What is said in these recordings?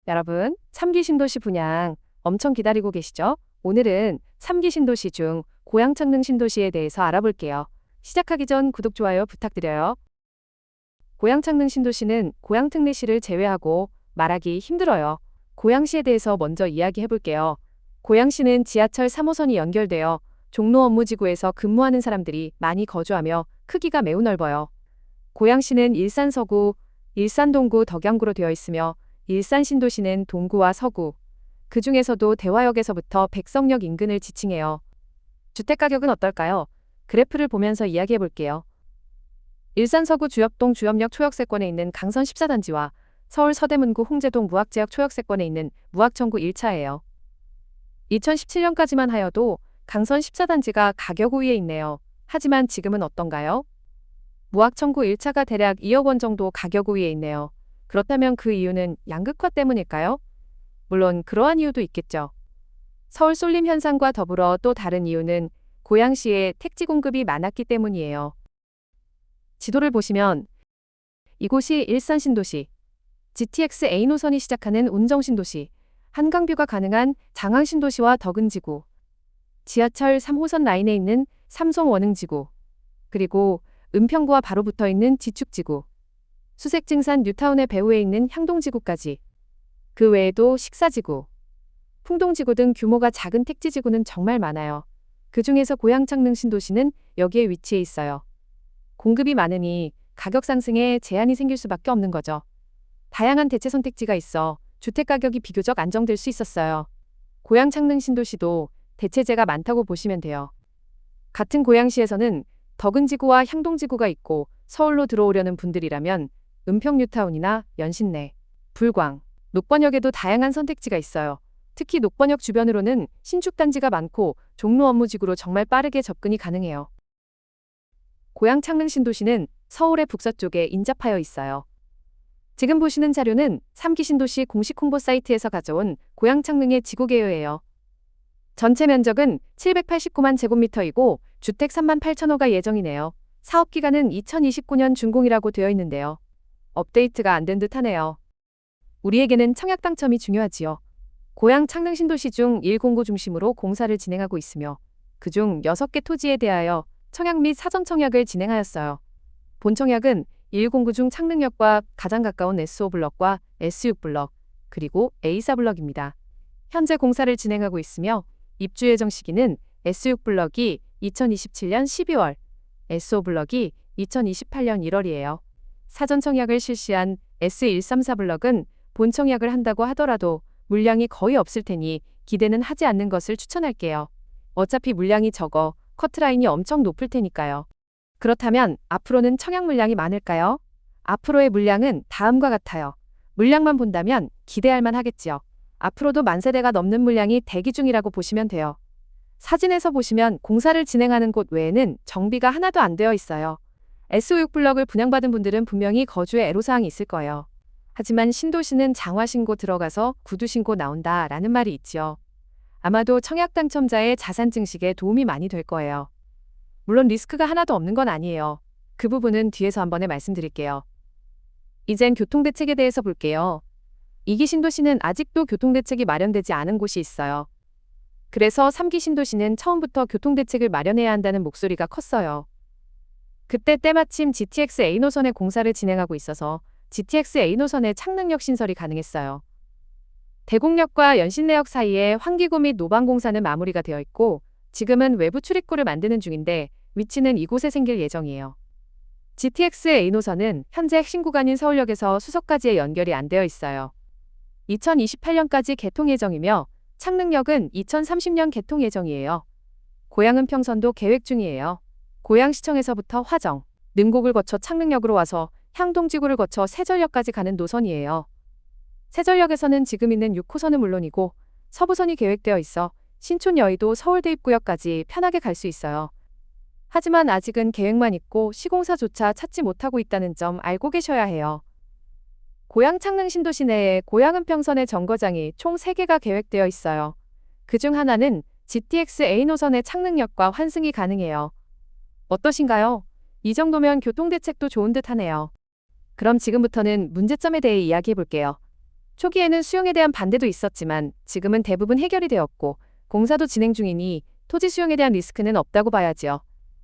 여러분, 3기 신도시 분양 엄청 기다리고 계시죠? 오늘은 3기 신도시 중 고양 창릉 신도시에 대해서 알아볼게요. 시작하기 전 구독, 좋아요 부탁드려요. 고양 창릉 신도시는 고양 특례시를 제외하고 말하기 힘들어요. 고양시에 대해서 먼저 이야기해 볼게요. 고양시는 지하철 3호선이 연결되어 종로 업무지구에서 근무하는 사람들이 많이 거주하며 크기가 매우 넓어요. 고양시는 일산 서구, 일산 동구, 덕양구로 되어 있으며 일산 신도시는 동구와 서구, 그 중에서도 대화역에서부터 백석역 인근을 지칭해요. 주택가격은 어떨까요? 그래프를 보면서 이야기해 볼게요. 일산 서구 주엽동 주엽역 초역세권에 있는 강선 14단지와 서울 서대문구 홍제동 무학제역 초역세권에 있는 무학청구 1차예요. 2017년까지만 하여도 강선 14단지가 가격 우위에 있네요. 하지만 지금은 어떤가요? 무학청구 1차가 대략 2억 원 정도 가격 우위에 있네요. 그렇다면 그 이유는 양극화 때문일까요? 물론 그러한 이유도 있겠죠. 서울 쏠림 현상과 더불어 또 다른 이유는 고양시에 택지 공급이 많았기 때문이에요. 지도를 보시면 이곳이 일산 신도시, GTX A 노선이 시작하는 운정 신도시, 한강뷰가 가능한 장항 신도시와 덕은지구, 지하철 3호선 라인에 있는 삼성 원흥지구, 그리고 은평구와 바로 붙어 있는 지축지구, 수색증산 뉴타운의 배후에 있는 향동지구까지, 그 외에도 식사지구, 풍동지구 등 규모가 작은 택지지구는 정말 많아요. 그 중에서 고양 창릉 신도시는 여기에 위치해 있어요. 공급이 많으니 가격 상승에 제한이 생길 수밖에 없는 거죠. 다양한 대체 선택지가 있어 주택가격이 비교적 안정될 수 있었어요. 고양 창릉 신도시도 대체재가 많다고 보시면 돼요. 같은 고양시에서는 덕은지구와 향동지구가 있고 서울로 들어오려는 분들이라면 은평 뉴타운이나 연신내, 불광, 녹번역에도 다양한 선택지가 있어요. 특히 녹번역 주변으로는 신축단지가 많고 종로 업무지구로 정말 빠르게 접근이 가능해요. 고양 창릉 신도시는 서울의 북서쪽에 인접하여 있어요. 지금 보시는 자료는 3기 신도시 공식 홍보 사이트에서 가져온 고양 창릉의 지구 개요예요. 전체 면적은 789만 제곱미터이고 주택 3만 8천호가 예정이네요. 사업 기간은 2029년 준공이라고 되어 있는데요. 업데이트가 안 된 듯하네요. 우리에게는 청약 당첨이 중요하지요. 고양 창릉 신도시 중 1공구 중심으로 공사를 진행하고 있으며 그중 6개 토지에 대하여 청약 및 사전 청약을 진행하였어요. 본 청약은 1공구 중 창릉역과 가장 가까운 S5블럭과 S6블럭, 그리고 A4블럭입니다. 현재 공사를 진행하고 있으며 입주 예정 시기는 S6블럭이 2027년 12월, S5블럭이 2028년 1월이에요. 사전 청약을 실시한 S134블럭은 본 청약을 한다고 하더라도 물량이 거의 없을 테니 기대는 하지 않는 것을 추천할게요. 어차피 물량이 적어 커트라인이 엄청 높을 테니까요. 그렇다면 앞으로는 청약 물량이 많을까요? 앞으로의 물량은 다음과 같아요. 물량만 본다면 기대할 만 하겠지요. 앞으로도 10,000세대가 넘는 물량이 대기 중이라고 보시면 돼요. 사진에서 보시면 공사를 진행하는 곳 외에는 정비가 하나도 안 되어 있어요. S56블럭을 분양받은 분들은 분명히 거주에 애로사항이 있을 거예요. 하지만 신도시는 장화신고 들어가서 구두신고 나온다 라는 말이 있지요. 아마도 청약 당첨자의 자산 증식에 도움이 많이 될 거예요. 물론 리스크가 하나도 없는 건 아니에요. 그 부분은 뒤에서 한 번에 말씀드릴게요. 이젠 교통대책에 대해서 볼게요. 2기 신도시는 아직도 교통대책이 마련되지 않은 곳이 있어요. 그래서 3기 신도시는 처음부터 교통대책을 마련해야 한다는 목소리가 컸어요. 그때 때마침 GTX A 노선의 공사를 진행하고 있어서 GTX A 노선의 창릉역 신설이 가능했어요. 대곡역과 연신내역 사이에 환기구 및 노방 공사는 마무리가 되어 있고 지금은 외부 출입구를 만드는 중인데 위치는 이곳에 생길 예정이에요. GTX A 노선은 현재 핵심 구간인 서울역에서 수서까지의 연결이 안 되어 있어요. 2028년까지 개통 예정이며 창릉역은 2030년 개통 예정이에요. 고양은 평선도 계획 중이에요. 고양시청에서부터 화정, 능곡을 거쳐 창릉역으로 와서 향동지구를 거쳐 세전역까지 가는 노선이에요. 세전역에서는 지금 있는 6호선은 물론이고 서부선이 계획되어 있어 신촌 여의도 서울대 입구역까지 편하게 갈 수 있어요. 하지만 아직은 계획만 있고 시공사조차 찾지 못하고 있다는 점 알고 계셔야 해요. 고양 창릉 신도시 내에 고양은 평선의 정거장이 총 3개가 계획되어 있어요. 그중 하나는 GTX A 노선의 창릉역과 환승이 가능해요. 어떠신가요? 이 정도면 교통대책도 좋은 듯 하네요. 그럼 지금부터는 문제점에 대해 이야기해 볼게요. 초기에는 수용에 대한 반대도 있었지만 지금은 대부분 해결이 되었고 공사도 진행 중이니 토지 수용에 대한 리스크는 없다고 봐야지요.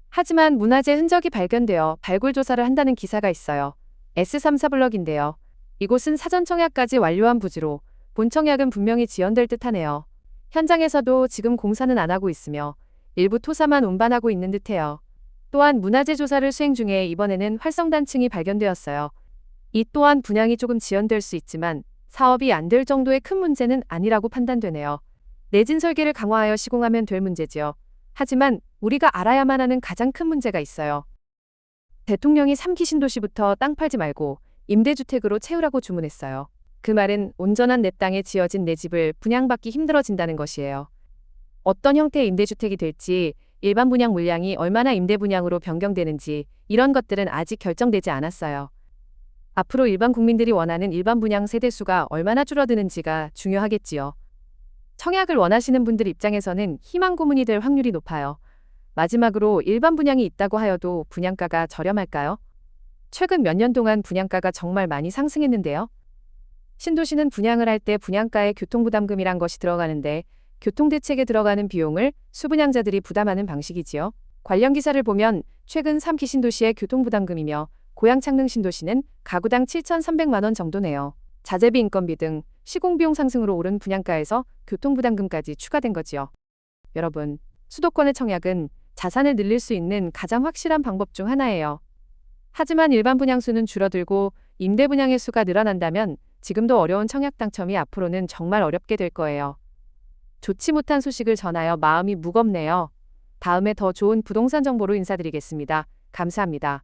하지만 문화재 흔적이 발견되어 발굴 조사를 한다는 기사가 있어요. S34블럭인데요. 이곳은 사전 청약까지 완료한 부지로 본 청약은 분명히 지연될 듯하네요. 현장에서도 지금 공사는 안 하고 있으며 일부 토사만 운반하고 있는 듯해요. 또한 문화재 조사를 수행 중에 이번에는 활성단층이 발견되었어요. 이 또한 분양이 조금 지연될 수 있지만 사업이 안 될 정도의 큰 문제는 아니라고 판단되네요. 내진 설계를 강화하여 시공하면 될 문제지요. 하지만 우리가 알아야만 하는 가장 큰 문제가 있어요. 대통령이 3기 신도시부터 땅 팔지 말고 임대주택으로 채우라고 주문했어요. 그 말은 온전한 내 땅에 지어진 내 집을 분양받기 힘들어진다는 것이에요. 어떤 형태의 임대주택이 될지, 일반 분양 물량이 얼마나 임대 분양으로 변경되는지 이런 것들은 아직 결정되지 않았어요. 앞으로 일반 국민들이 원하는 일반 분양 세대수가 얼마나 줄어드는지가 중요하겠지요. 청약을 원하시는 분들 입장에서는 희망 고문이 될 확률이 높아요. 마지막으로 일반 분양이 있다고 하여도 분양가가 저렴할까요? 최근 몇 년 동안 분양가가 정말 많이 상승했는데요. 신도시는 분양을 할 때 분양가에 교통부담금이란 것이 들어가는데 교통대책에 들어가는 비용을 수분양자들이 부담하는 방식이지요. 관련 기사를 보면 최근 3기 신도시의 교통부담금이며 고양 창릉 신도시는 가구당 7,300만 원 정도네요. 자재비 인건비 등 시공비용 상승으로 오른 분양가에서 교통부담금까지 추가된 거지요. 여러분, 수도권의 청약은 자산을 늘릴 수 있는 가장 확실한 방법 중 하나예요. 하지만 일반 분양수는 줄어들고 임대 분양의 수가 늘어난다면 지금도 어려운 청약 당첨이 앞으로는 정말 어렵게 될 거예요. 좋지 못한 소식을 전하여 마음이 무겁네요. 다음에 더 좋은 부동산 정보로 인사드리겠습니다. 감사합니다.